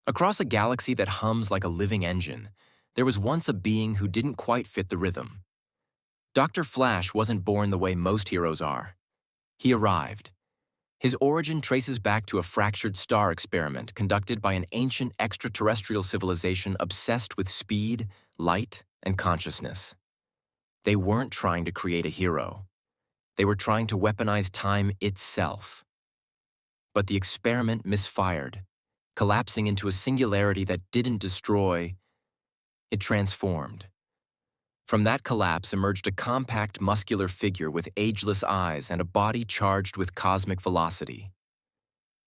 Across a galaxy that hums like a living engine, there was once a being who didn't quite fit the rhythm. Dr. Flash wasn't born the way most heroes are. He arrived. His origin traces back to a fractured star experiment conducted by an ancient extraterrestrial civilization obsessed with speed, light, and consciousness. They weren't trying to create a hero. They were trying to weaponize time itself. But the experiment misfired, collapsing into a singularity that didn't destroy, it transformed. From that collapse emerged a compact, muscular figure with ageless eyes and a body charged with cosmic velocity.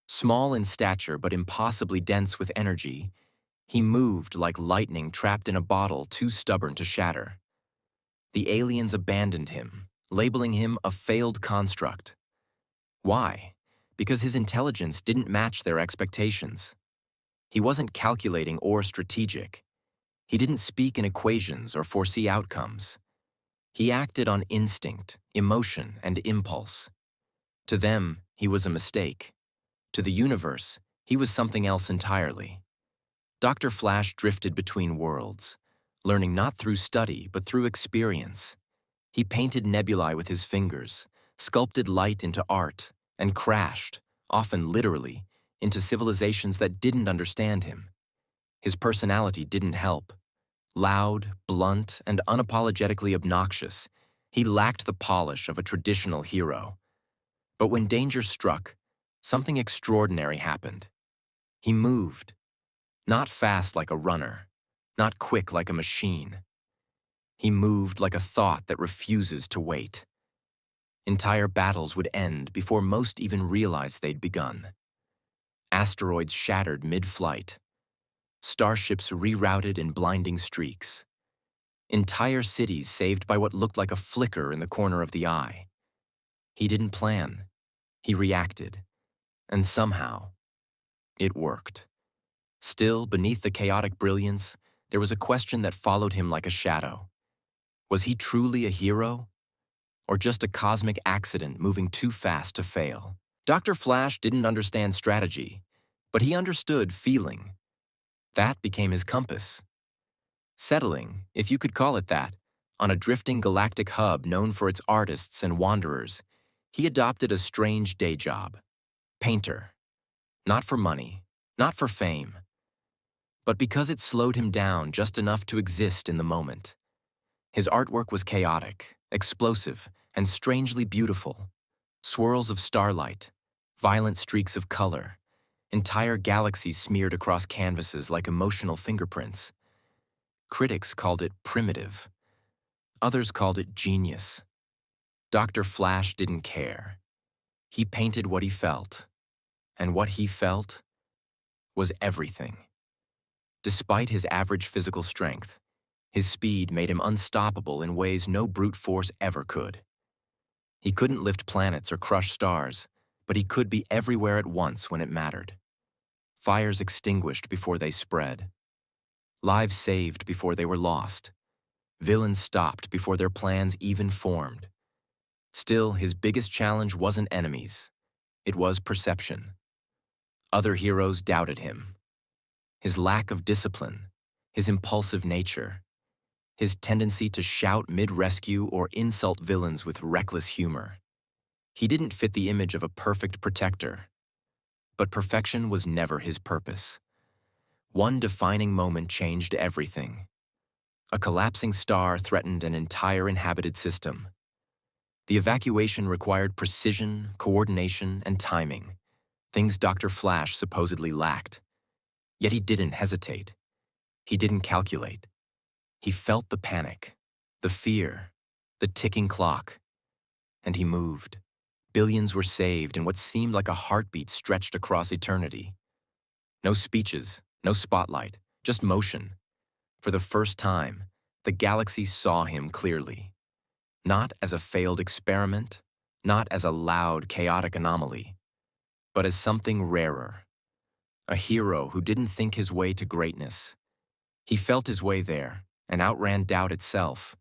Small in stature but impossibly dense with energy, he moved like lightning trapped in a bottle too stubborn to shatter. The aliens abandoned him, labeling him a failed construct. Why? Because his intelligence didn't match their expectations. He wasn't calculating or strategic. He didn't speak in equations or foresee outcomes. He acted on instinct, emotion, and impulse. To them, he was a mistake. To the universe, he was something else entirely. Dr. Flash drifted between worlds, learning not through study but through experience. He painted nebulae with his fingers, sculpted light into art, and crashed, often literally, into civilizations that didn't understand him. His personality didn't help. Loud, blunt, and unapologetically obnoxious, he lacked the polish of a traditional hero. But when danger struck, something extraordinary happened. He moved. Not fast like a runner, not quick like a machine. He moved like a thought that refuses to wait. Entire battles would end before most even realized they'd begun. Asteroids shattered mid-flight. Starships rerouted in blinding streaks. Entire cities saved by what looked like a flicker in the corner of the eye. He didn't plan. He reacted. And somehow, it worked. Still, beneath the chaotic brilliance, there was a question that followed him like a shadow. Was he truly a hero? Or just a cosmic accident moving too fast to fail? Dr. Flash didn't understand strategy, but he understood feeling. That became his compass. Settling, if you could call it that, on a drifting galactic hub known for its artists and wanderers, he adopted a strange day job. Painter. Not for money, not for fame, but because it slowed him down just enough to exist in the moment. His artwork was chaotic, explosive, and strangely beautiful. Swirls of starlight, violent streaks of color, entire galaxies smeared across canvases like emotional fingerprints. Critics called it primitive. Others called it genius. Dr. Flash didn't care. He painted what he felt, and what he felt was everything. Despite his average physical strength, his speed made him unstoppable in ways no brute force ever could. He couldn't lift planets or crush stars, but he could be everywhere at once when it mattered. Fires extinguished before they spread. Lives saved before they were lost. Villains stopped before their plans even formed. Still, his biggest challenge wasn't enemies. It was perception. Other heroes doubted him. His lack of discipline, his impulsive nature, his tendency to shout mid-rescue or insult villains with reckless humor. He didn't fit the image of a perfect protector. But perfection was never his purpose. One defining moment changed everything. A collapsing star threatened an entire inhabited system. The evacuation required precision, coordination, and timing, things Dr. Flash supposedly lacked. Yet he didn't hesitate. He didn't calculate. He felt the panic, the fear, the ticking clock, and he moved. Billions were saved in what seemed like a heartbeat stretched across eternity. No speeches, no spotlight, just motion. For the first time, the galaxy saw him clearly. Not as a failed experiment, not as a loud, chaotic anomaly, but as something rarer. A hero who didn't think his way to greatness. He felt his way there and outran doubt itself.